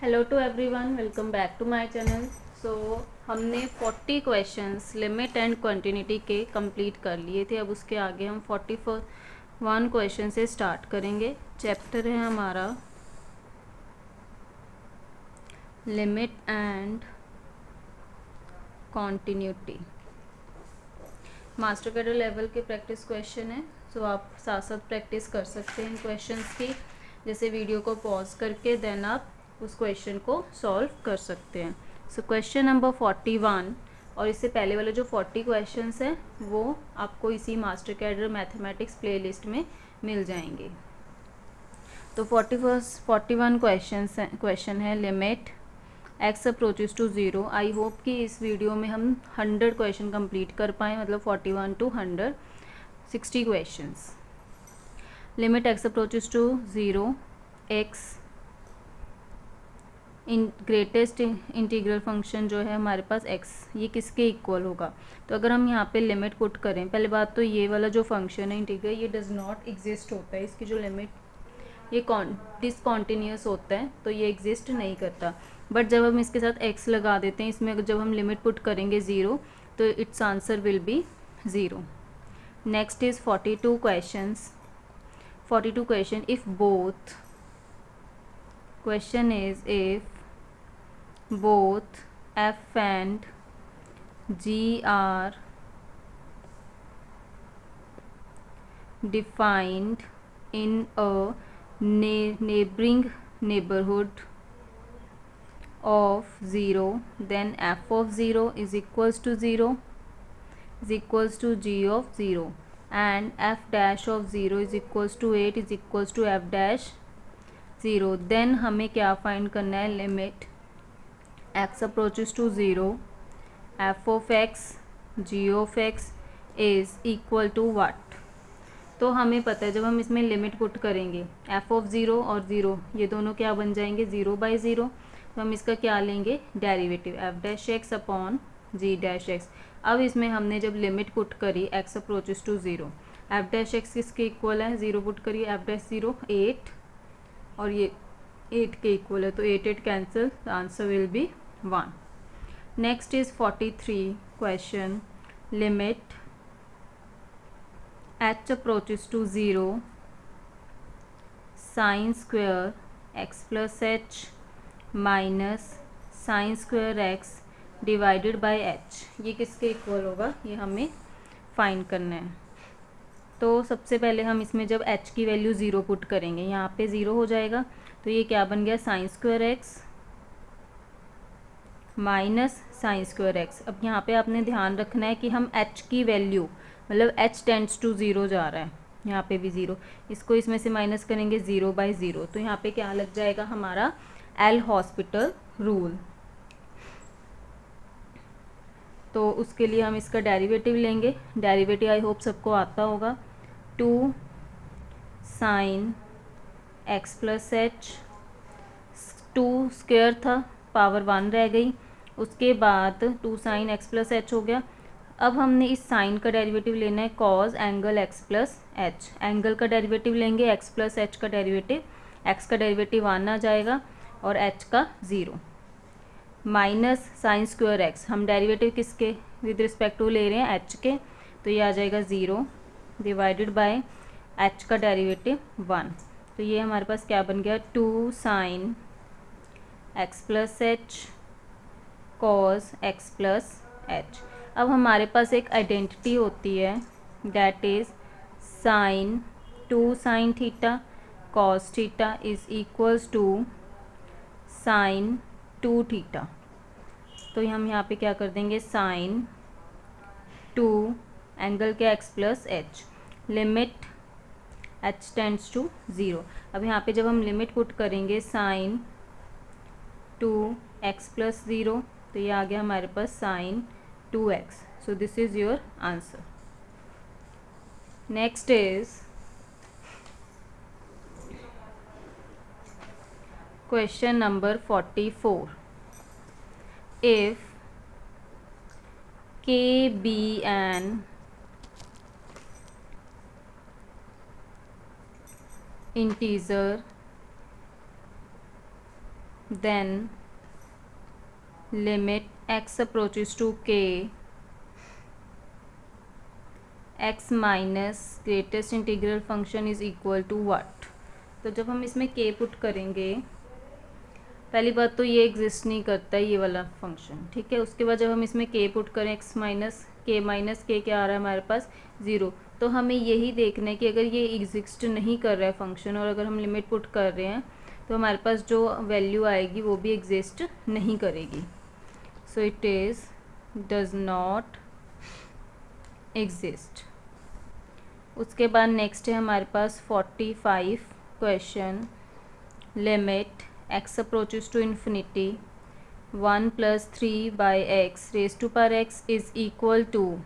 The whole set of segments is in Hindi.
Hello to everyone, welcome back to my channel. So हमने 40 क्वेश्चंस लिमिट एंड कंटिन्यूटी के कंप्लीट कर लिए थे। अब उसके आगे हम 41 क्वेश्चन से स्टार्ट करेंगे। चैप्टर है हमारा limit and continuity. Master cadre level के प्रैक्टिस क्वेश्चन है, सो आप साथ साथ प्रैक्टिस कर सकते हैं क्वेश्चंस की। जैसे वीडियो को पॉज करके देन आप उस क्वेश्चन को सॉल्व कर सकते हैं। सो क्वेश्चन नंबर 41 और इससे पहले वाले जो 40 क्वेश्चंस हैं वो आपको इसी मास्टर कैडर मैथमेटिक्स प्लेलिस्ट में मिल जाएंगे। तो 41 क्वेश्चन है limit x approaches to zero. I hope कि इस वीडियो में हम 100 क्वेश्चन कंप्लीट कर पाएँ, मतलब 41 to 100 60 questions. Limit x approaches to zero, x in greatest integral function जो है हमारे पास x, ये किसके इक्वल होगा। तो अगर हम यहाँ पे लिमिट पुट करें, पहले बात तो ये वाला जो फंक्शन है इंटीग्रल, ये डज नॉट एग्जिस्ट होता है। इसकी जो लिमिट ये डिसकॉन्टीन्यूस होता है, तो ये एग्जिस्ट नहीं करता। बट जब हम इसके साथ x लगा देते हैं, इसमें अगर जब हम लिमिट पुट करेंगे ज़ीरो, तो it's answer will be zero. Next is 42 questions. 42 question, if both question is if both f and g are defined in a neighboring neighborhood of 0, then f of 0 is equals to 0 is equals to g of 0 and f dash of 0 is equals to 8 is equals to f dash 0। Then हमें क्या फाइंड करना है, limit x approaches to zero, f of x g of x is equal to what. तो हमें पता है जब हम इसमें लिमिट पुट करेंगे, एफ ऑफ ज़ीरो और ज़ीरो ये दोनों क्या बन जाएंगे, ज़ीरो बाई ज़ीरो। तो हम इसका क्या लेंगे, derivative f dash x upon g dash x. अब इसमें हमने जब लिमिट पुट करी x approaches to zero, f dash x किसके इक्वल है, ज़ीरो पुट करिए, एफ डैश ज़ीरो 8 और ये 8 के इक्वल है, तो 8 cancel, the answer will be 1। Next is 43 question, limit h approaches to zero, sine square x plus h minus sine square x divided by H, ये किसके इक्वल होगा, ये हमें फाइंड करना है। तो सबसे पहले हम इसमें जब h की वैल्यू ज़ीरो पुट करेंगे, यहाँ पे ज़ीरो हो जाएगा, तो ये क्या बन गया, sine square x minus sine square x. अब यहाँ पे आपने ध्यान रखना है कि हम h की वैल्यू, मतलब h टेंड्स टू ज़ीरो जा रहा है, यहाँ पे भी ज़ीरो, इसको इसमें से माइनस करेंगे ज़ीरो बाई ज़ीरो, तो यहाँ पे क्या लग जाएगा हमारा एल हॉस्पिटल रूल। तो उसके लिए हम इसका डेरिवेटिव लेंगे। डेरिवेटिव आई होप सबको आता होगा, two sine x plus h, two square था, पावर 1 रह गई, उसके बाद two sine x plus h हो गया। अब हमने इस साइन का डेरिवेटिव लेना है cause angle x plus H. Angle का डेरिवेटिव लेंगे, एक्स प्लस एच का डेरिवेटिव, एक्स का डेरिवेटिव 1 आ जाएगा और एच का 0, माइनस साइन स्क्वायर एक्स, हम डेरिवेटिव किसके विद रिस्पेक्ट टू ले रहे हैं, एच के, तो ये आ जाएगा 0 डिवाइडेड बाय एच का डेरिवेटिव 1। तो ये हमारे पास क्या बन गया, two sine x plus h cos x plus h. अब हमारे पास एक आइडेंटिटी होती है, that is sine two sine theta cos theta is equals to sine two theta. तो हम यहाँ पे क्या कर देंगे, साइन टू एंगल के x plus h, limit h tends to zero. अब यहाँ पे जब हम लिमिट पुट करेंगे sine two x plus zero, तो ये आ गया हमारे पास sine two x. So this is your answer. Next is question number 44, if k be an integer then limit x approaches to k, x minus greatest integral function is equal to what. तो जब हम इसमें k पुट करेंगे, पहली बात तो ये एग्जिस्ट नहीं करता है ये वाला फंक्शन, ठीक है। उसके बाद जब हम इसमें k पुट करें, x माइनस के क्या आ रहा है हमारे पास 0। तो हमें यही देखना है कि अगर ये एग्जिस्ट नहीं कर रहा है फंक्शन और अगर हम लिमिट पुट कर रहे हैं तो हमारे पास जो वैल्यू आएगी वो भी एग्जिस्ट नहीं करेगी। So it is does not exist. उसके बाद नेक्स्ट है हमारे पास 45 question, limit x approaches to infinity 1 + 3/x raise to power x is equal to.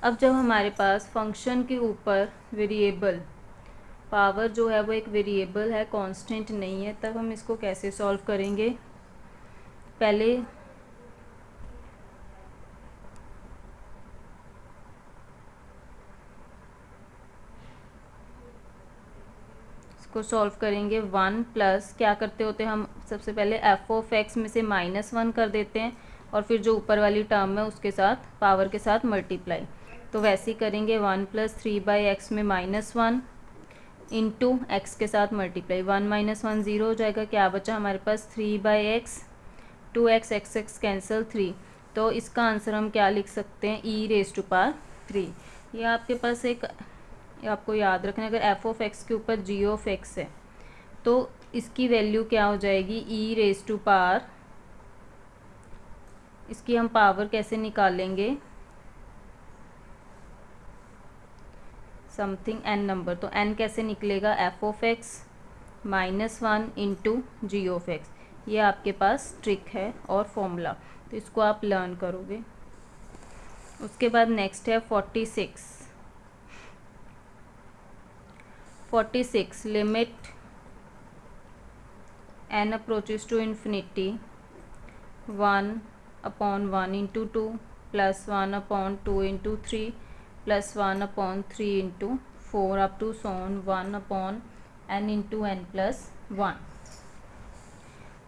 अब जब हमारे पास फंक्शन के ऊपर वेरिएबल पावर जो है वो एक वेरिएबल है, कांस्टेंट नहीं है, तब हम इसको कैसे सॉल्व करेंगे। पहले इसको सॉल्व करेंगे 1 प्लस क्या करते होते हैं हम, सबसे पहले f(x) में से -1 कर देते हैं और फिर जो ऊपर वाली टर्म है उसके साथ पावर के साथ मल्टीप्लाई। तो वैसे ही करेंगे 1 + 3/x में -1 इंटू एक्स के साथ मल्टीप्लाई, 1 - 1 0 हो जाएगा। क्या बचा हमारे पास 3/x, 2x x कैंसिल 3। तो इसका आंसर हम क्या लिख सकते हैं, e⁻³ ये आपके पास एक आपको याद रखना है, अगर f(x) के ऊपर g(x) है तो इसकी वैल्यू क्या हो जाएगी e⁻, इसकी हम पावर कैसे निकालेंगे, समथिंग n नंबर। तो n कैसे निकलेगा, f(x) -1 इंटू g(x), ये आपके पास ट्रिक है और फॉर्मूला, तो इसको आप लर्न करोगे। उसके बाद नेक्स्ट है 46 limit n approaches to infinity 1/1 into 2 + 1/2 into 3 + 1/3 into 4 up to 1/n into n + 1।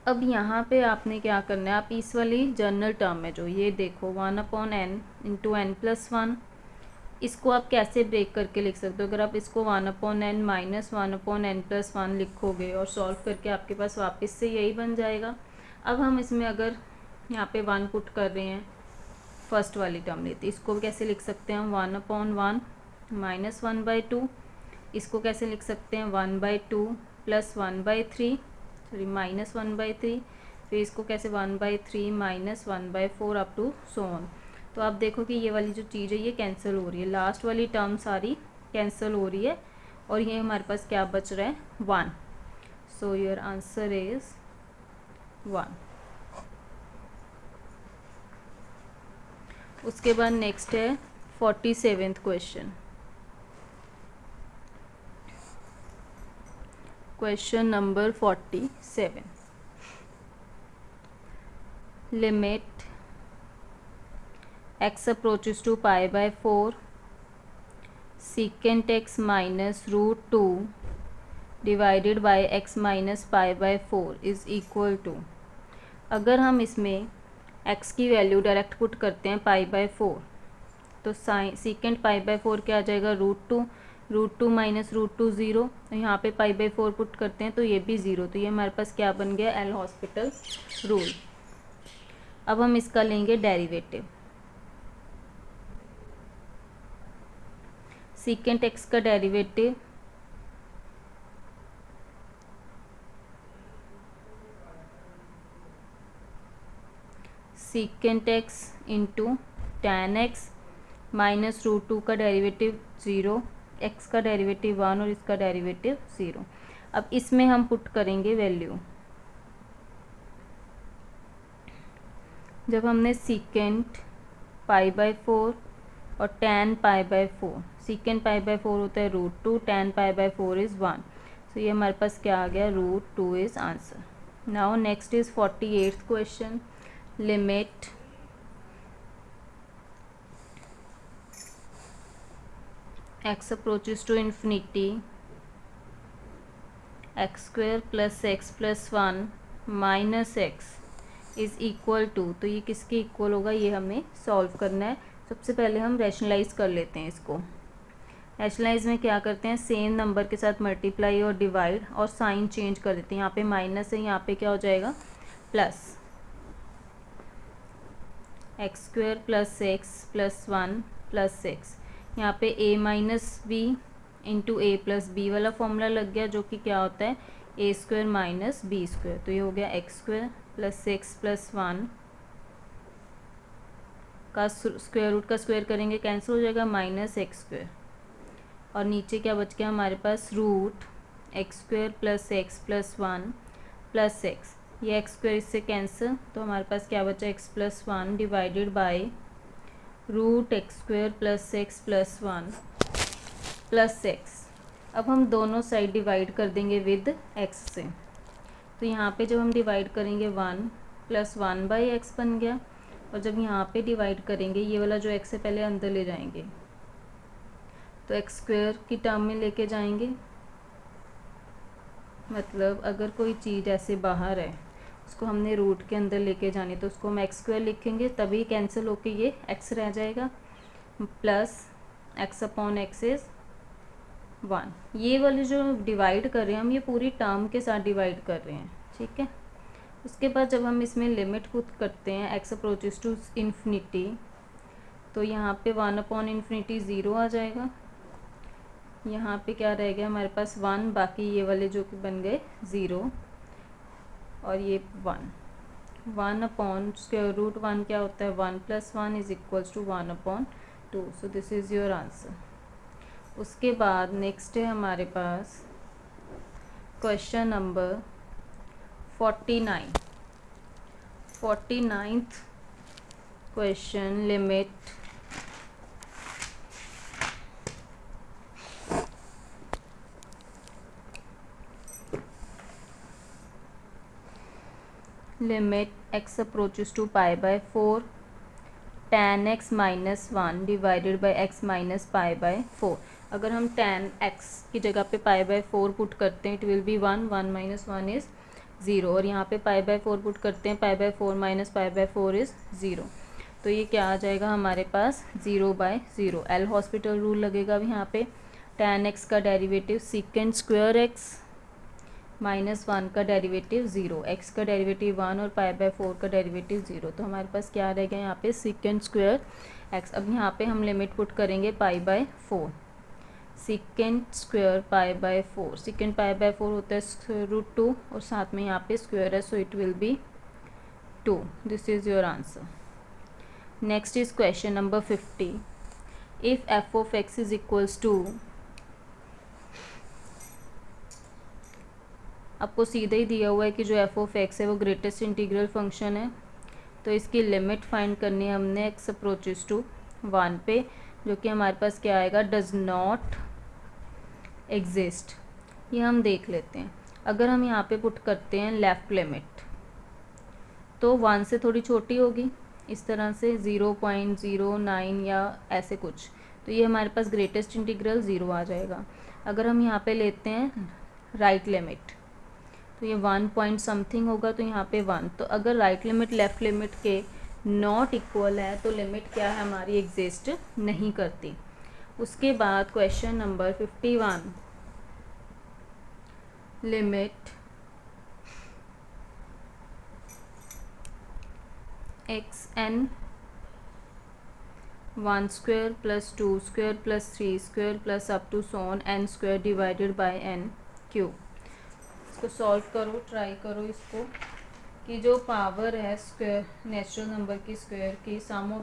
अब यहाँ पे आपने क्या करना है, आप इस वाली जनरल टर्म में जो ये देखो 1/n इंटू n + 1, इसको आप कैसे ब्रेक करके लिख सकते हो। अगर आप इसको 1/n - 1/n + 1 लिखोगे और सॉल्व करके आपके पास वापस से यही बन जाएगा। अब हम इसमें अगर यहाँ पे 1 पुट कर रहे हैं, फर्स्ट वाली टर्म लेते, इसको कैसे लिख सकते हैं हम 1/1 - 1/2, इसको कैसे लिख सकते हैं 1/2 + 1/3 सॉरी -1/3, फिर इसको कैसे 1/3 - 1/4 अप टू सो ऑन। तो आप देखो कि ये वाली जो चीज़ है ये कैंसिल हो रही है, लास्ट वाली टर्म सारी कैंसिल हो रही है और ये हमारे पास क्या बच रहा है 1। So your answer is 1। उसके बाद नेक्स्ट है 47th question, question number 47, limit x approaches to π/4 secant x - √2 divided by x - π/4 is equal to. अगर हम इसमें x की वैल्यू डायरेक्ट पुट करते हैं π/4 तो secant π/4 क्या आ जाएगा √2, √2 - √2 0, तो यहाँ पे π/4 पुट करते हैं तो ये भी 0, तो ये हमारे पास क्या बन गया एल हॉस्पिटल रूल। अब हम इसका लेंगे डेरिवेटिव, secant x का derivative secant x into tan x minus √2 का डेरिवेटिव 0, x का डेरिवेटिव 1 और इसका डेरिवेटिव 0। अब इसमें हम पुट करेंगे वैल्यू, जब हमने secant π/4 और tan π/4, secant π/4 होता है √2, tan π/4 इज़ 1, तो ये हमारे पास क्या आ गया √2 is answer. Now next is 48th question, limit x approaches to infinity x² + x + 1 minus x is equal to, तो ये किसके इक्वल होगा, ये हमें सॉल्व करना है। सबसे पहले हम रैशनलाइज कर लेते हैं इसको। रैशनलाइज में क्या करते हैं, सेम नंबर के साथ मल्टीप्लाई और डिवाइड और साइन चेंज कर देते हैं। यहाँ पे माइनस है, यहाँ पे क्या हो जाएगा plus, x square plus x plus one plus x. यहाँ पे a minus b into a plus b वाला फॉर्मूला लग गया, जो कि क्या होता है a square minus b square. तो ये हो गया x square plus x plus one का स्क्वायर रूट का स्क्वायर करेंगे कैंसिल हो जाएगा, माइनस एक्स स्क्वेयर। और नीचे क्या बच गया हमारे पास, root x square plus one plus x. ये एक्स स्क्वेयर इससे कैंसिल, तो हमारे पास क्या बचा, x plus one divided by root x square plus one plus x. अब हम दोनों साइड डिवाइड कर देंगे विद एक्स से। तो यहाँ पे जब हम डिवाइड करेंगे one plus one by x बन गया, और जब यहाँ पे डिवाइड करेंगे ये वाला जो एक्स है पहले अंदर ले जाएंगे, तो एक्स स्क्वेयर की टर्म में लेके जाएंगे। मतलब अगर कोई चीज़ ऐसे बाहर है उसको हमने रूट के अंदर लेके जानी, तो उसको हम एक्स स्क्वेयर लिखेंगे, तभी कैंसिल होके ये एक्स रह जाएगा, plus x upon x is one. ये वाली जो डिवाइड कर रहे हैं हम, ये पूरी टर्म के साथ डिवाइड कर रहे हैं, ठीक है। उसके बाद जब हम इसमें लिमिट पुट करते हैं एक्स अप्रोचेस टू इन्फिनिटी, तो यहाँ पे वन अपॉन इन्फिनिटी ज़ीरो आ जाएगा। यहाँ पे क्या रह गया हमारे पास वन, बाकी ये वाले जो कि बन गए ज़ीरो, और ये one upon square root one क्या होता है, one plus one is equals to one upon two. So this is your answer. उसके बाद नेक्स्ट है हमारे पास question number 49th question, limit x approaches to pi by 4 tan x minus one divided by x minus pi by 4। अगर हम tan x की जगह पे पाई बाय 4 पुट करते हैं, it will be one minus one is zero, और यहाँ पे पाई बाय 4 पुट करते हैं, pi by 4 minus pi by 4 is zero. तो ये क्या आ जाएगा हमारे पास, zero by zero. L hospital rule लगेगा अब यहाँ पे। tan x का derivative secant square x minus one का डेरिवेटिव ज़ीरो, एक्स का डेरिवेटिव वन और पाई बाय 4 का डेरिवेटिव ज़ीरो। तो हमारे पास क्या रह गया यहाँ पे, सीकेंड स्क्वायर एक्स। अब यहाँ पे हम लिमिट पुट करेंगे पाई by 4, secant square pi by 4। सीकेंड pi by 4 होता है रूट टू, और साथ में यहाँ पे स्क्वायर है, so it will be 2। This is your answer. Next is question number 50। If f of x is equals to, आपको सीधा ही दिया हुआ है कि जो एफ ऑफ एक्स है वो ग्रेटेस्ट इंटीग्रल फंक्शन है, तो इसकी लिमिट फाइंड करनी है हमने एक्स अप्रोचेस टू वन पे, जो कि हमारे पास क्या आएगा, डज नॉट एग्जिस्ट। ये हम देख लेते हैं। अगर हम यहाँ पे पुट करते हैं लेफ़्ट लिमिट, तो वन से थोड़ी छोटी होगी, इस तरह से 0.09 या ऐसे कुछ, तो ये हमारे पास ग्रेटेस्ट इंटीग्रल ज़ीरो आ जाएगा। अगर हम यहाँ पे लेते हैं राइट लिमिट, तो ये 1 पॉइंट समथिंग होगा, तो यहाँ पे 1। तो अगर राइट लिमिट लेफ़्ट लिमिट के नॉट इक्वल है, तो लिमिट क्या है हमारी, एग्जिस्ट नहीं करती। उसके बाद question number 51, limit x n 1 square plus 2 square plus 3 square plus up to so on n square divided by n cube. इसको सॉल्व करो, ट्राई करो इसको, कि जो पावर है स्क्वायर नेचुरल नंबर की स्क्वायर की, sum of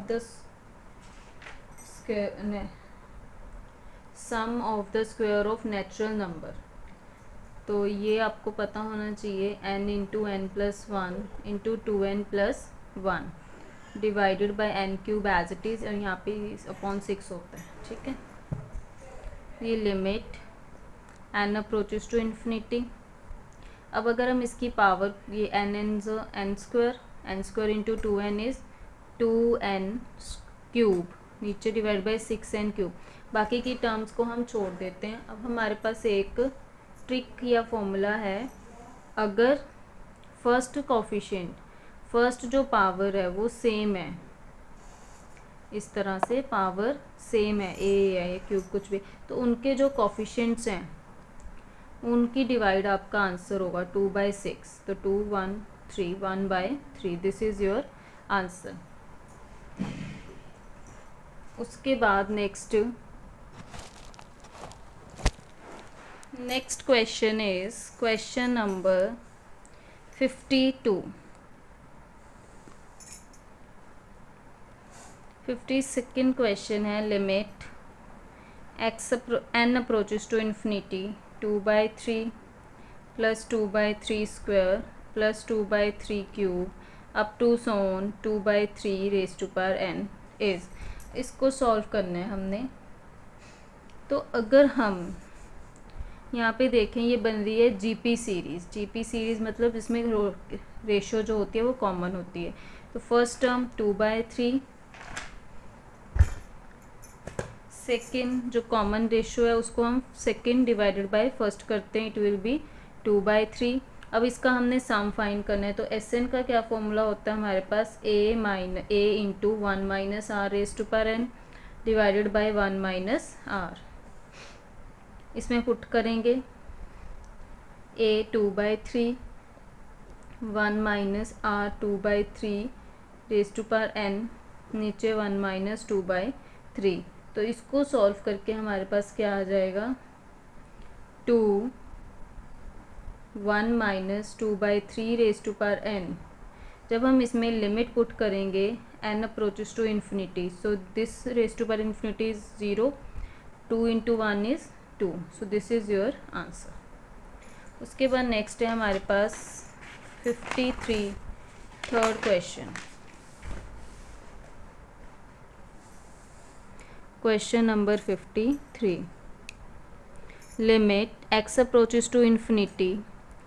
the square of natural number, तो ये आपको पता होना चाहिए n into n plus one into 2n plus one divided by n cube as it is, और यहाँ पे अपॉन 6 होता है, ठीक है। ये limit n approaches to infinity. अब अगर हम इसकी पावर, ये n square into 2n is 2n cube, नीचे डिवाइड बाई 6n क्यूब। बाकी की टर्म्स को हम छोड़ देते हैं। अब हमारे पास एक ट्रिक या फॉर्मूला है, अगर फर्स्ट कोफिशिएंट, फर्स्ट जो पावर है वो सेम है, इस तरह से पावर सेम है, ए या क्यूब कुछ भी, तो उनके जो कोफिशिएंट्स हैं उनकी डिवाइड आपका आंसर होगा 2/6, तो 2 1 3 1/3, दिस इज़ योर आंसर। उसके बाद next question is question number 52। 52nd question है, limit n approaches to infinity 2/3 plus 2/3 square plus 2/3 cube up to so on 2/3 raise to power n इज़। इसको सॉल्व करना है हमने। तो अगर हम यहाँ पे देखें, ये बन रही है जीपी सीरीज़ मतलब इसमें रेशो जो होती है वो कॉमन होती है। तो फर्स्ट टर्म 2/3, सेकेंड जो कॉमन रेशो है उसको हम सेकेंड डिवाइडेड बाय फर्स्ट करते हैं, इट विल बी 2/3। अब इसका हमने सम फाइंड करना है, तो एस एन का क्या फॉर्मूला होता है हमारे पास, a into 1 minus r raise to power n divided by 1 minus r. इसमें पुट करेंगे a 2/3, 1 minus r 2/3 raise to power n, नीचे 1 माइनस 2/3। तो इसको सॉल्व करके हमारे पास क्या आ जाएगा, 2 1 minus 2/3 raise to power n। जब हम इसमें लिमिट पुट करेंगे n approaches to infinity, so this raise to power infinity is 0, 2 into 1 is 2, so this is your answer. उसके बाद नेक्स्ट है हमारे पास 53 third question. Question number 53, limit x approaches to infinity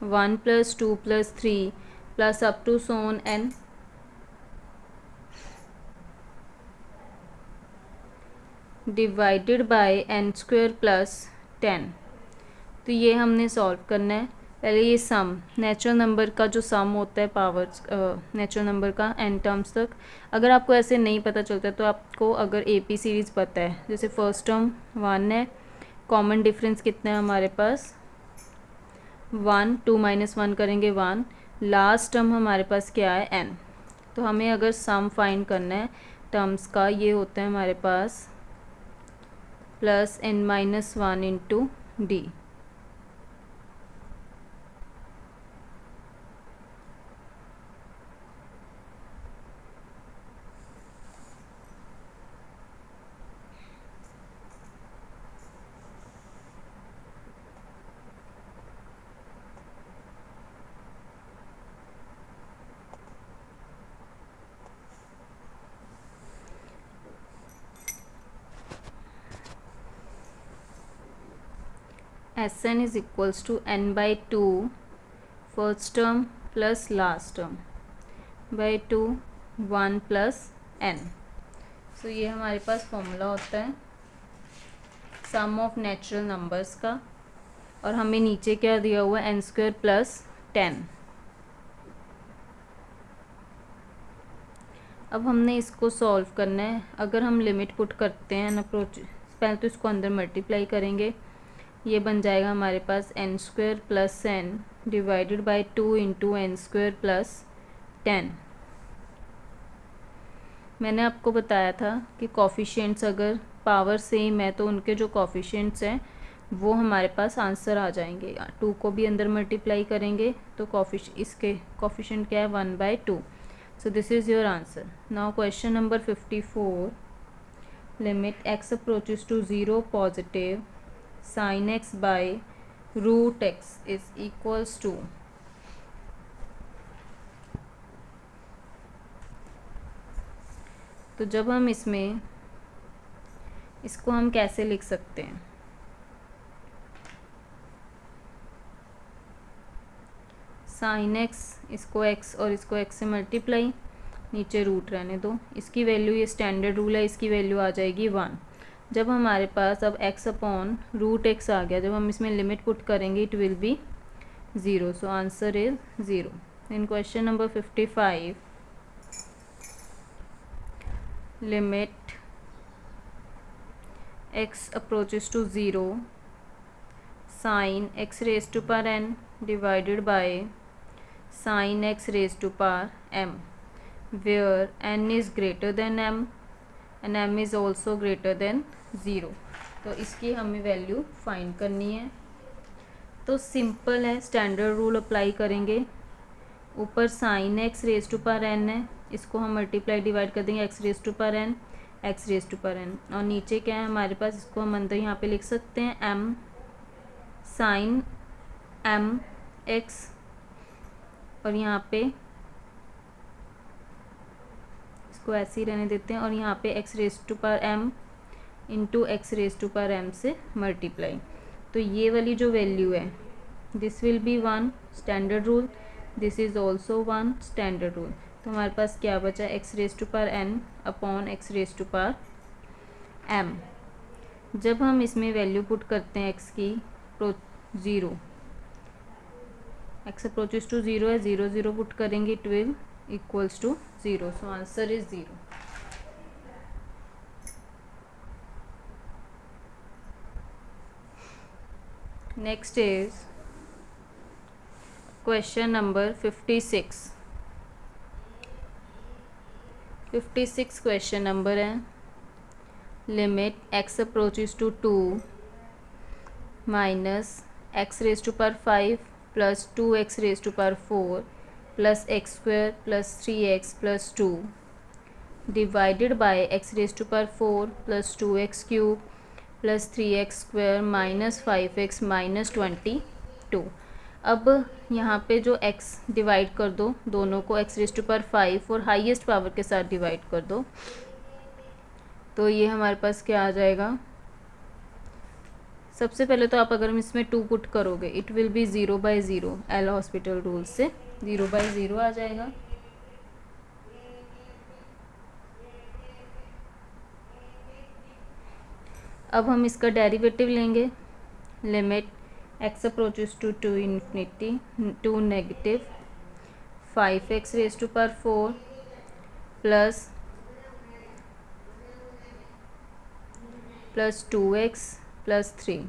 1 plus 2 plus 3 plus up to so on n divided by n square plus 10। तो ये हमने सॉल्व करना है। पहले ये सम, नेचुरल नंबर का जो सम होता है पावर्स, नेचुरल नंबर का n टर्म्स तक, अगर आपको ऐसे नहीं पता चलता तो आपको अगर AP सीरीज़ पता है, जैसे फर्स्ट टर्म 1 है, कॉमन डिफरेंस कितना है हमारे पास 1, 2 माइनस 1 करेंगे 1, लास्ट टर्म हमारे पास क्या है n। तो हमें अगर सम फाइंड करना है टर्म्स का, ये होता है हमारे पास plus n-1 into d. Sn is equals to n/2 first term plus last term by 2 1 plus n। So ये हमारे पास फॉर्मूला होता है सम ऑफ नेचुरल नंबर्स का, और हमें नीचे क्या दिया हुआ है n² प्लस 10। अब हमने इसको सॉल्व करना है। अगर हम लिमिट पुट करते हैं अप्रोच, पहले तो इसको अंदर मल्टीप्लाई करेंगे, ये बन जाएगा हमारे पास n² plus n divided by 2 into n² plus 10। मैंने आपको बताया था कि कॉफिशिएंट्स अगर पावर सेम है तो उनके जो कॉफिशिएंट्स हैं वो हमारे पास आंसर आ जाएंगे। 2 को भी अंदर मल्टीप्लाई करेंगे तो इसके कॉफिशिएंट क्या है 1/2। So this is your answer. Now question number 54, limit x approaches to 0 positive sin x by root x is equals to, तो जब हम इसको हम कैसे लिख सकते हैं, sin x, इसको x और इसको x से मल्टीप्लाई, नीचे रूट रहने दो, इसकी वैल्यू, ये स्टैंडर्ड रूल है, इसकी वैल्यू आ जाएगी 1। जब हमारे पास अब x अपॉन रूट x आ गया, जब हम इसमें लिमिट पुट करेंगे it will be 0, so answer is 0। In question number 55, limit x approaches to 0, sin x raised to power n divided by sin x raised to power m, where n is greater than m and m is also greater than 0. तो इसकी हमें वैल्यू फाइंड करनी है। तो सिंपल है, स्टैंडर्ड रूल अप्लाई करेंगे। ऊपर sine x raise to power n है, इसको हम मल्टीप्लाई डिवाइड कर देंगे x raise to power n, x raise to power n. और नीचे क्या है हमारे पास, इसको हम अंदर यहाँ पे लिख सकते हैं एम साइन एम एक्स, और यहाँ पे इसको ऐसे ही रहने देते हैं, और यहाँ पे x raise to power m into x raise to power m से मल्टीप्लाई। तो ये वाली जो वैल्यू है, this will be 1 standard rule, this is also 1 standard rule. तो हमारे पास क्या बचा, x raise to power n upon x raise to power m. जब हम इसमें वैल्यू पुट करते हैं एक्स की, 0 एक्स अप्रोचेस टू 0 है, 0 0 पुट करेंगे, it will equals to 0, so answer is 0। Next is question number 56। 56 question number है, limit x approaches to 2 minus x raise to power 5 plus 2x raise to power 4 plus x square plus 3x plus 2 divided by x raise to power 4 plus 2x cube plus 3x square minus 5x minus 22। अब यहाँ पे जो x डिवाइड कर दो, दोनों को x रेज टू पावर 5 और हाईएस्ट पावर के साथ डिवाइड कर दो, तो ये हमारे पास क्या आ जाएगा। सबसे पहले तो आप अगर हम इसमें 2 पुट करोगे, it will be 0/0, L hospital rule से 0/0 आ जाएगा। अब हम इसका डेरिवेटिव लेंगे, limit x approaches to infinity two negative 5x raise to power 4 plus 2x plus 3,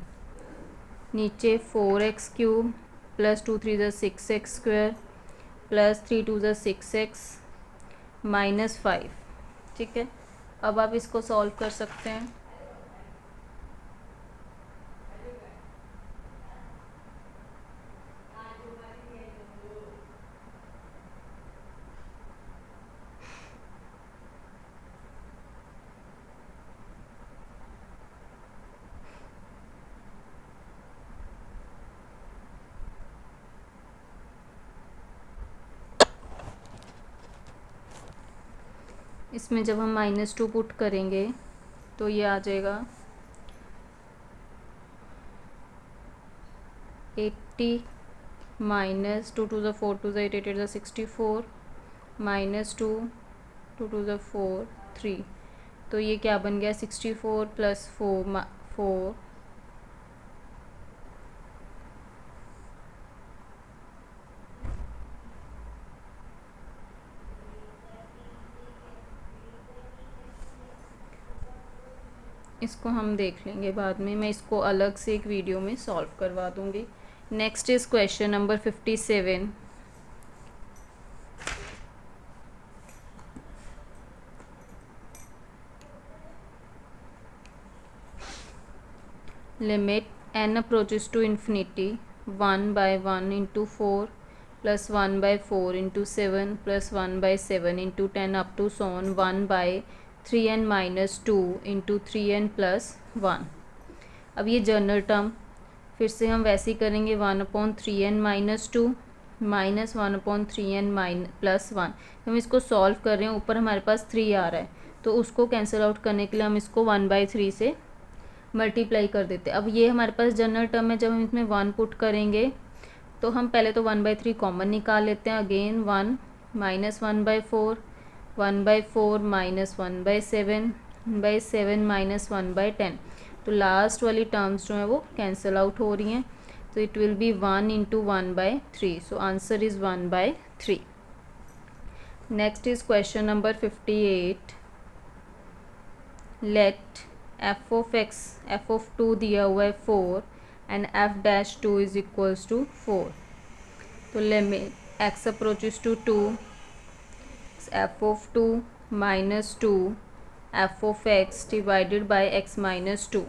नीचे 4x cube plus 2 3 6x square plus 3 2 6x minus 5। ठीक है, अब आप इसको सॉल्व कर सकते हैं। इसमें जब हम -2 पुट करेंगे तो ये आ जाएगा 80 माइनस 2 2 4 2 8 8 8 64 माइनस 2 2 2 4 3, तो ये क्या बन गया 64 प्लस 4 इसको हम देख लेंगे बाद में, मैं इसको अलग से एक वीडियो में सॉल्व करवा दूंगी। Next is question number 57। Limit n approaches to infinity 1/1 into 4 plus 1/4 into 7 plus 1/7 into 10 up to so on 1/3n minus 2 into 3n plus 1। अब ये जनरल टर्म फिर से हम वैसे ही करेंगे, 1/3n minus 2 minus 1/3n plus 1। हम इसको सॉल्व कर रहे हैं, ऊपर हमारे पास 3 आ रहा है, तो उसको कैंसिल आउट करने के लिए हम इसको 1/3 से मल्टीप्लाई कर देते हैं। अब ये हमारे पास जनरल टर्म है, जब हम इसमें 1 पुट करेंगे तो हम पहले तो 1/3 कॉमन निकाल लेते हैं, अगेन 1 माइनस 1/4 1/4 माइनस 1/7 माइनस 1/10, तो लास्ट वाली टर्म्स जो है वो कैंसिल आउट हो रही हैं। तो it will be 1 into 1/3. So answer is 1/3. Next is question number 58. Let f of x, f of 2 दिया हुआ है 4 and f dash 2 is equals to 4. तो limit x approaches to 2, f of 2 minus 2 f of x divided by x minus 2.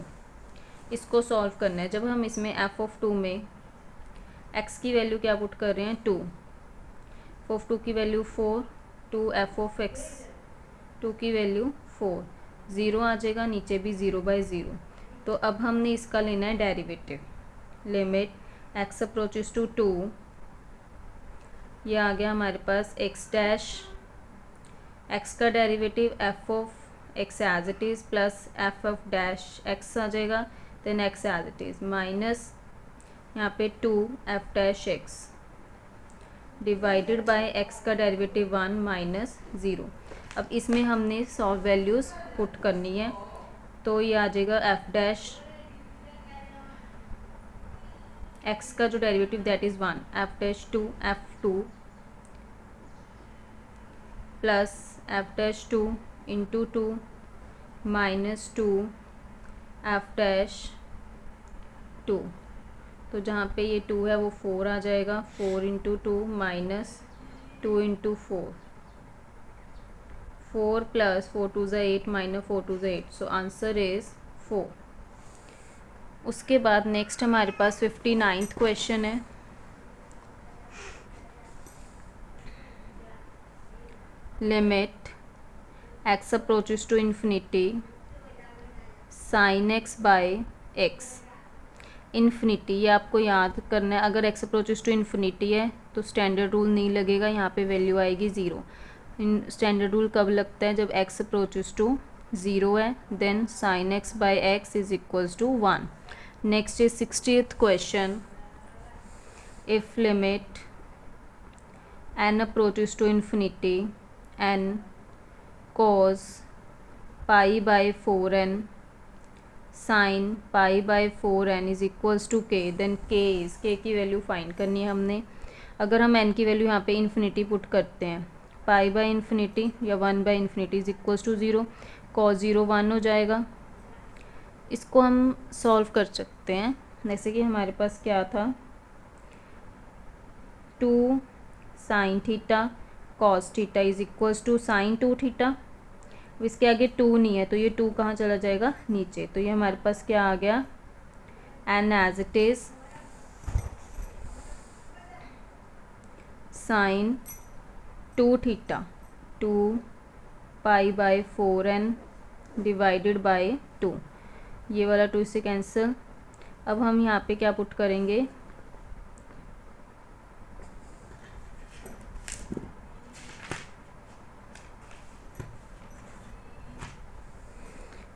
इसको सॉल्व करना है. जब हम इसमें एफ ऑफ 2 में एक्स की वैल्यू क्या पुट कर रहे हैं 2, एफ ऑफ 2 की वैल्यू 4, 2 एफ ऑफ एक्स 2 की वैल्यू 4, 0 आ जाएगा, नीचे भी 0/0. तो अब हमने इसका लेना है derivative. Limit x approaches to 2, ये आ गया हमारे पास एक्स डैश, एक्स का derivative f of x as it is plus f of dash x आ जाएगा, then x as it is minus यहाँ पे 2 f dash x divided by x का डेरिवेटिव 1 माइनस 0. अब इसमें हमने सॉल्व वैल्यूज़ पुट करनी है. तो ये आ जाएगा एफ डैश एक्स का जो derivative that is 1, F dash 2 f2 plus F dash 2 into 2 minus 2 f dash 2. तो जहाँ पे ये 2 है वो 4 आ जाएगा, 4 इंटू 2 माइनस 2 इंटू 4, 4 प्लस 4 2 ज़ा 8 माइनस 4 2 ज़ा 8. So answer is 4. उसके बाद नेक्स्ट हमारे पास 59th क्वेश्चन है. Limit x approaches to infinity sine x by x. Infinity ये आपको याद करना है. अगर एक्स अप्रोचेस टू इन्फिनिटी है तो स्टैंडर्ड रूल नहीं लगेगा, यहाँ पे वैल्यू आएगी 0. स्टैंडर्ड रूल कब लगता है? जब एक्स अप्रोचेस टू 0 है, then sine x by x is equals to 1. Next is 60th question. If limit n approaches to infinity n cos pi by 4n sine pi by 4n is equals to k, देन k इज़, k की वैल्यू फाइंड करनी है हमने. अगर हम n की वैल्यू यहाँ पे इन्फिनिटी पुट करते हैं, पाई बाय इन्फिनिटी या 1/इन्फिनिटी इज इक्वल्स टू 0, cos 0 1 हो जाएगा. इसको हम सॉल्व कर सकते हैं. जैसे कि हमारे पास क्या था, 2 sine theta cos theta is equals to sine 2 theta. इसके आगे 2 नहीं है तो ये 2 कहाँ चला जाएगा? नीचे. तो ये हमारे पास क्या आ गया, n as it is sine 2 theta 2 pi by 4n divided by 2. ये वाला 2 से कैंसिल. अब हम यहाँ पे क्या पुट करेंगे,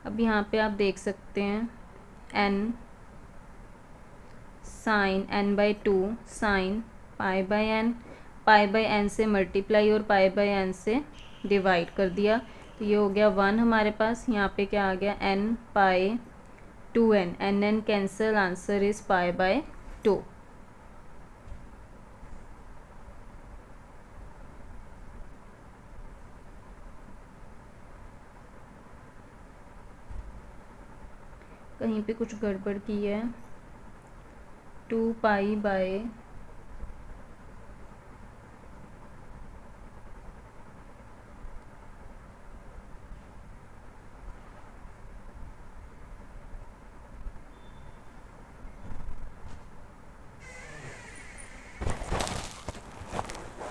अब यहाँ पे आप देख सकते हैं n sine n/2 sine pi by n, pi by n से मल्टीप्लाई और पाई बाय n से डिवाइड कर दिया. तो ये हो गया 1 हमारे पास. यहाँ पे क्या आ गया, n pi 2n, n cancel, answer is pi by 2. कहीं पे कुछ गड़बड़ की है. 2 पाई बाय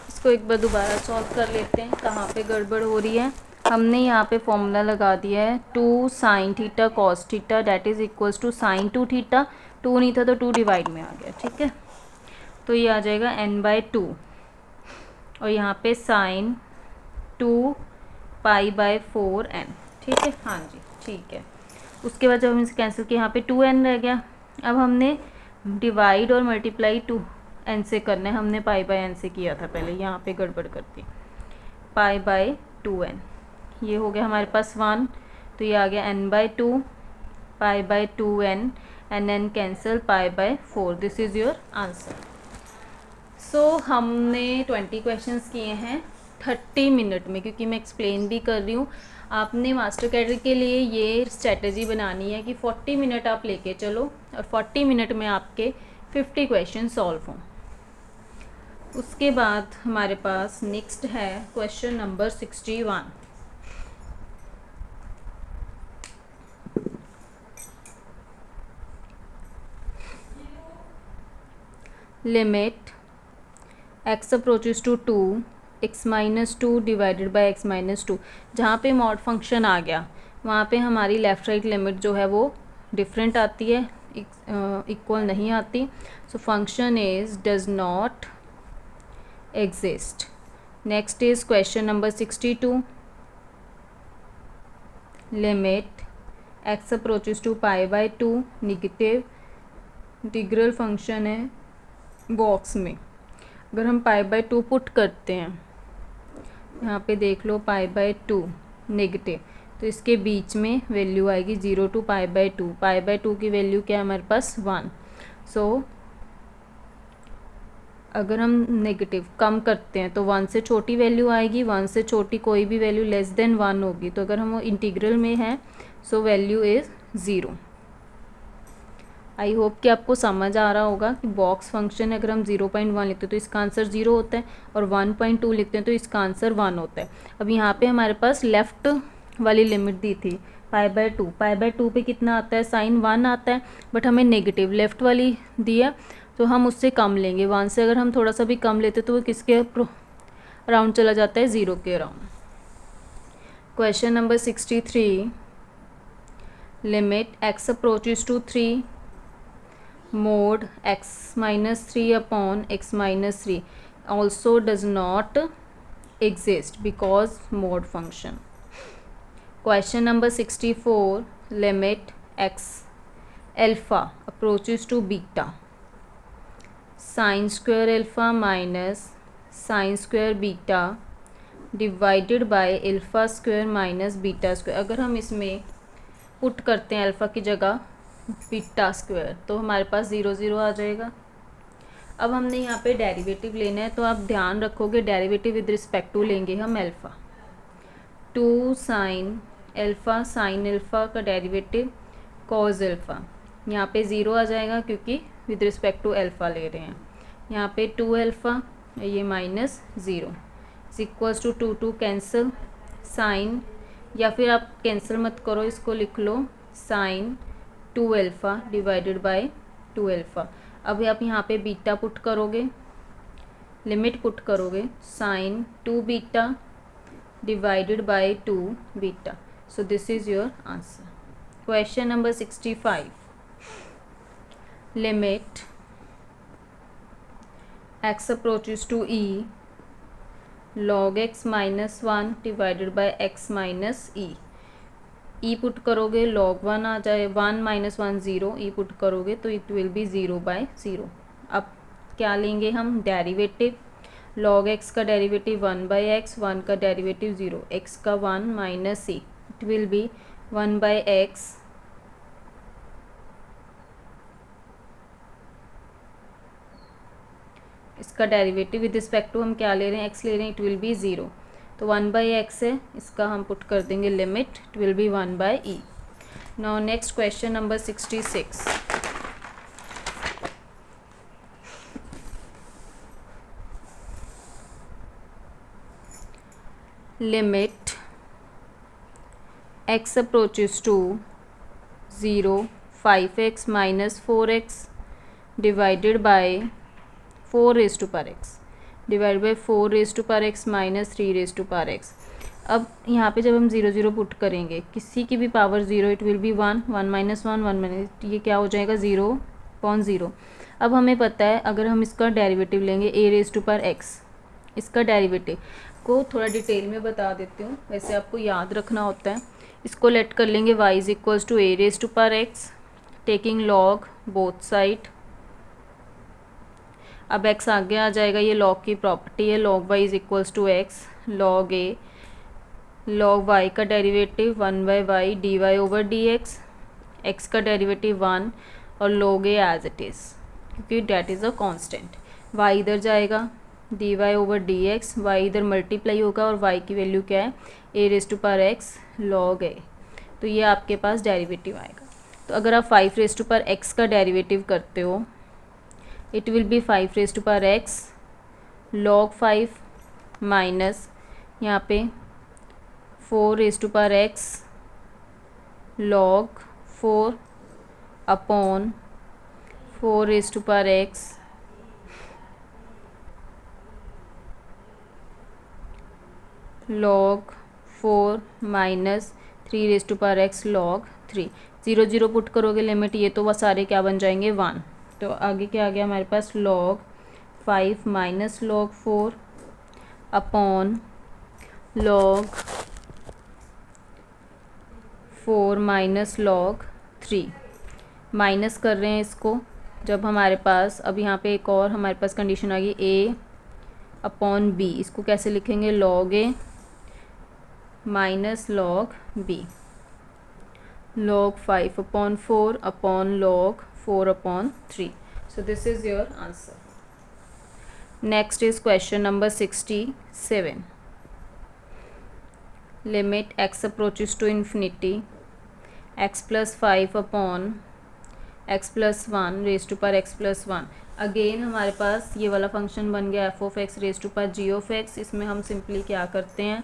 इसको एक बार दोबारा सॉल्व कर लेते हैं, कहाँ पे गड़बड़ हो रही है. हमने यहाँ पे फॉर्मूला लगा दिया है 2 sine theta cos theta that is equals to sine 2 theta. 2 नहीं था तो 2 डिवाइड में आ गया, ठीक है. तो ये आ जाएगा n/2 और यहाँ पे साइन 2 पाई बाय 4n, ठीक है. हाँ जी, ठीक है. उसके बाद जब हम इसे कैंसिल किया, यहाँ पे 2n रह गया. अब हमने डिवाइड और मल्टीप्लाई 2n से करना है. हमने पाई बाय n से किया था पहले, यहाँ पे गड़बड़ करती. पाई बाय 2n, ये हो गया हमारे पास 1. तो ये आ गया n/2 pi by 2n and then cancel pi by 4. This is your answer. So हमने 20 क्वेश्चंस किए हैं 30 मिनट में, क्योंकि मैं एक्सप्लेन भी कर रही हूँ. आपने मास्टर कैडर के लिए ये स्ट्रेटजी बनानी है कि 40 मिनट आप लेके चलो और 40 मिनट में आपके 50 क्वेश्चन सॉल्व हों. उसके बाद हमारे पास नेक्स्ट है question number 61. Limit x approaches to 2 x minus 2 divided by x minus 2. जहाँ पे मॉड फंक्शन आ गया वहाँ पे हमारी लेफ़्ट राइट लिमिट जो है वो डिफरेंट आती है, इक्वल नहीं आती. So function is does not exist. Next is question number 62. Limit x approaches to pi by 2 negative integral function है बॉक्स में. अगर हम पाई बाई 2 पुट करते हैं, यहाँ पे देख लो पाई बाई 2 नेगेटिव, तो इसके बीच में वैल्यू आएगी 0 to pi by 2. Pi by 2 की वैल्यू क्या है हमारे पास 1. सो अगर हम नेगेटिव कम करते हैं तो 1 से छोटी वैल्यू आएगी, 1 से छोटी कोई भी वैल्यू लेस देन 1 होगी. तो अगर हम वो इंटीग्रल में हैं so value is 0. I hope कि आपको समझ आ रहा होगा कि बॉक्स फंक्शन अगर हम 0.1 लिखते हैं तो इसका आंसर 0 होता है, और 1.2 लिखते हैं तो इसका आंसर 1 होता है. अब यहाँ पे हमारे पास लेफ़्ट वाली लिमिट दी थी पाई बाई 2. पाई बाई 2 पे कितना आता है, साइन 1 आता है, बट हमें नेगेटिव लेफ़्ट वाली दी है तो हम उससे कम लेंगे. 1 से अगर हम थोड़ा सा भी कम लेते तो वो किसके अराउंड चला जाता है, 0 के around. Question number 63. Limit x approaches to 3 mod x minus 3 upon x minus 3 also does not exist because mod function. Question number 64. Limit x alpha approaches to beta sin square alpha minus sin square beta divided by alpha square minus beta square. अगर हम इसमें पुट करते हैं अल्फ़ा की जगह बीटा स्क्वायर तो हमारे पास 0 0 आ जाएगा. अब हमने यहाँ पे डेरिवेटिव लेना है, तो आप ध्यान रखोगे डेरिवेटिव विद रिस्पेक्ट टू लेंगे हम alpha. 2 sine alpha, sine alpha का डेरिवेटिव कॉज अल्फ़ा. यहाँ पे 0 आ जाएगा क्योंकि विद रिस्पेक्ट टू अल्फ़ा ले रहे हैं. यहाँ पे 2 अल्फ़ा, ये minus 0 is equals to 2 2 cancel. Sine, या फिर आप कैंसिल मत करो, इसको लिख लो sine 2 alpha divided by 2 alpha. अब आप यहाँ पे बीटा पुट करोगे, लिमिट पुट करोगे sine 2 beta divided by 2 beta. So this is your answer. Question number 65. Limit x approaches to e log x minus 1 divided by x minus e. E put करोगे log 1 आ जाए, 1 माइनस 1 0. ई पुट करोगे तो इट विल बी 0 बाय 0. अब क्या लेंगे हम, डेरिवेटिव. log x का डेरिवेटिव 1 बाई एक्स, 1 का डेरिवेटिव 0, x का 1 minus E, it will be 1 by x इसका डेरिवेटिव विद रिस्पेक्ट टू हम क्या ले रहे हैं, x ले रहे हैं, इट विल बी 0. तो 1 बाई एक्स है, इसका हम पुट कर देंगे limit, it will be 1 by e. Now next question number 66. Limit x approaches to 0 5x minus 4x divided by 4 raise to power x divide by 4 raise to power x minus 3 raise to power x. अब यहाँ पे जब हम 0 0 पुट करेंगे, किसी की भी power 0, it will be 1 1 minus 1 1 minus, ये क्या हो जाएगा 0/0. अब हमें पता है अगर हम इसका डेरिवेटिव लेंगे a raise to power x, इसका डेरिवेटिव को थोड़ा डिटेल में बता देती हूँ, वैसे आपको याद रखना होता है. इसको लेट कर लेंगे y is equals to a raise to power x taking log both side. अब x आगे आ जाएगा, ये log की प्रॉपर्टी है, log y is equals to x log a log y का derivative 1 by y d y over d x. X का डेरिवेटिव 1 और लोगे एज इट इज़, क्योंकि that is a constant. y इधर जाएगा dy ओवर dx, y इधर मल्टीप्लाई होगा और y की वैल्यू क्या है a⁻x log a। तो ये आपके पास डेरिवेटिव आएगा। तो अगर आप 5⁻x का डेरिवेटिव करते हो, it will B 5⁻x log 5 minus यहाँ पे 4⁻x log 4 upon 4⁻x log 4 minus 3⁻x log 3। 0 0 put करोगे लिमिट, ये तो वह सारे क्या बन जाएंगे 1। तो आगे क्या आ गया हमारे पास log 5 minus log 4 upon log 4 minus log 3। Minus कर रहे हैं इसको, जब हमारे पास अब यहाँ पे एक और हमारे पास कंडीशन आ गई a अपॉन b। इसको कैसे लिखेंगे log a minus log b, log 5 upon 4 upon log 4 upon 3। So this is your answer. Next is question number 67. Limit x approaches to infinity, x plus 5 upon x plus 1 raised to power x plus 1। Again हमारे पास ये वाला फंक्शन बन गया f of x raise to power g of x. इसमें हम सिंपली क्या करते हैं,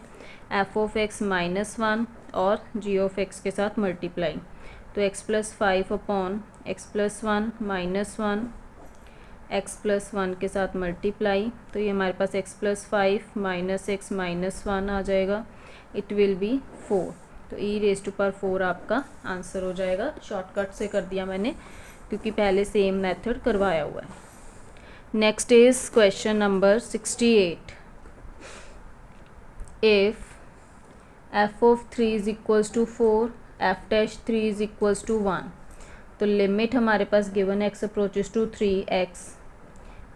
एफ ऑफ एक्स माइनस 1 और जी ऑफ एक्स के साथ मल्टीप्लाई। तो x plus 5 upon x plus 1 minus 1 x plus 1 के साथ मल्टीप्लाई। तो ये हमारे पास x plus 5 minus x minus 1 आ जाएगा, इट विल बी 4। तो ई रेज टू पावर 4 आपका आंसर हो जाएगा। शॉर्टकट से कर दिया मैंने क्योंकि पहले सेम मेथड करवाया हुआ है। Next is question number 68। If f of 3 is equals to 4, f dash 3 is equals to 1, तो लिमिट हमारे पास given x approaches to 3x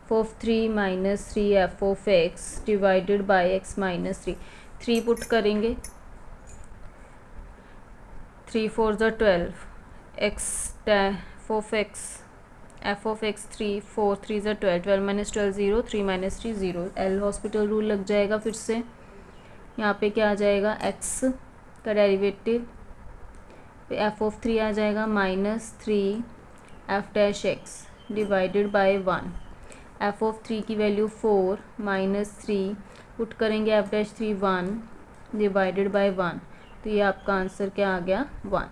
f of 3 minus 3 f of x divided by x minus 3। 3 put करेंगे, 3 4 ज़ा 12, एफ ऑफ एक्स 3 4 3 ज़ा 12, 12 minus 12 0, 3 minus 3 0। L hospital rule लग जाएगा। फिर से यहाँ पे क्या आ जाएगा, एक्स का डेरिवेटिव एफ ऑफ 3 आ जाएगा minus 3 F dash x divided by 1। F of 3 की वैल्यू 4 माइनस 3 पुट करेंगे, एफ डैश 3 1 डिवाइडेड बाय 1। तो ये आपका आंसर क्या आ गया 1।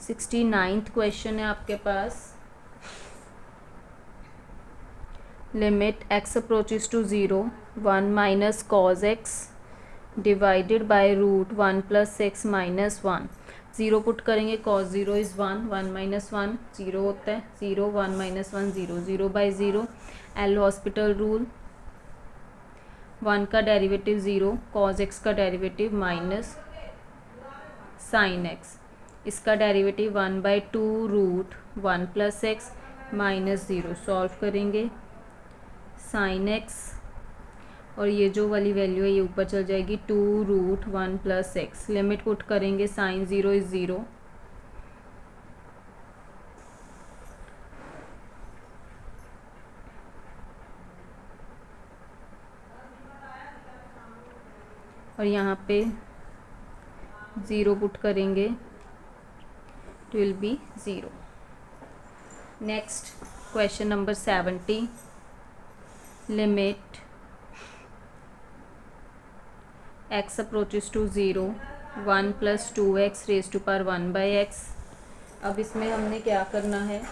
69th क्वेश्चन है आपके पास। Limit x approaches to 0, 1 minus cos x divided by root 1 plus x minus 1। 0 put करेंगे, कॉस 0 इज़ 1, 1 माइनस 1 0 होता है, 0 1 minus 1 0, 0 by 0। L hospital rule, 1 का डेरिवेटिव 0, कॉज एक्स का डेरिवेटिव माइनस साइन एक्स, इसका derivative 1 by 2 root 1 plus x minus 0। Solve करेंगे, साइन एक्स और ये जो वाली वैल्यू है ये ऊपर चल जाएगी 2 root 1 plus x. Limit put करेंगे, साइन 0 इज़ 0, और यहाँ पे 0 पुट करेंगे, it will be 0। Next question number 70। Limit x approaches to 0, 1 plus 2x raise to power 1 by x. अब इसमें हमने क्या करना है,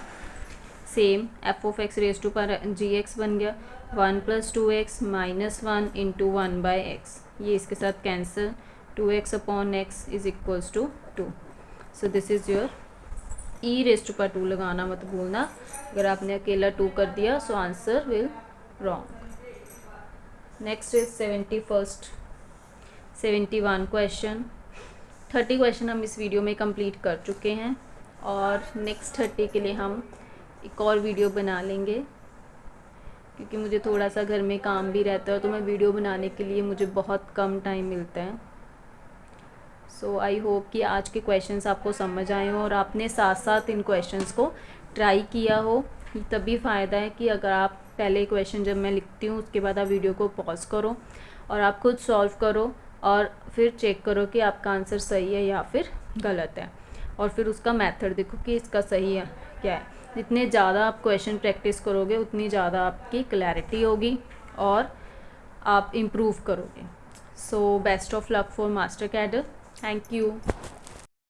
same f of x raise to power g x बन गया, 1 plus 2x minus 1 into 1 by x, ये इसके साथ cancel, 2x upon x is equals to 2। So this is your e raise to power 2 लगाना मत भूलना। अगर आपने अकेला 2 कर दिया so answer will wrong. Next is 71 question. 30 question हम इस वीडियो में कंप्लीट कर चुके हैं और नेक्स्ट 30 के लिए हम एक और वीडियो बना लेंगे, क्योंकि मुझे थोड़ा सा घर में काम भी रहता है तो मैं वीडियो बनाने के लिए मुझे बहुत कम टाइम मिलता है। सो आई होप कि आज के क्वेश्चंस आपको समझ आए हों और आपने साथ साथ इन क्वेश्चंस को ट्राई किया हो, तभी फ़ायदा है कि अगर आप पहले क्वेश्चन जब मैं लिखती हूँ उसके बाद आप वीडियो को पॉज करो और आप खुद सॉल्व करो और फिर चेक करो कि आपका आंसर सही है या फिर गलत है, और फिर उसका मेथड देखो कि इसका सही है क्या है। जितने ज़्यादा आप क्वेश्चन प्रैक्टिस करोगे उतनी ज़्यादा आपकी क्लैरिटी होगी और आप इम्प्रूव करोगे। So best of luck for master cadre. Thank you.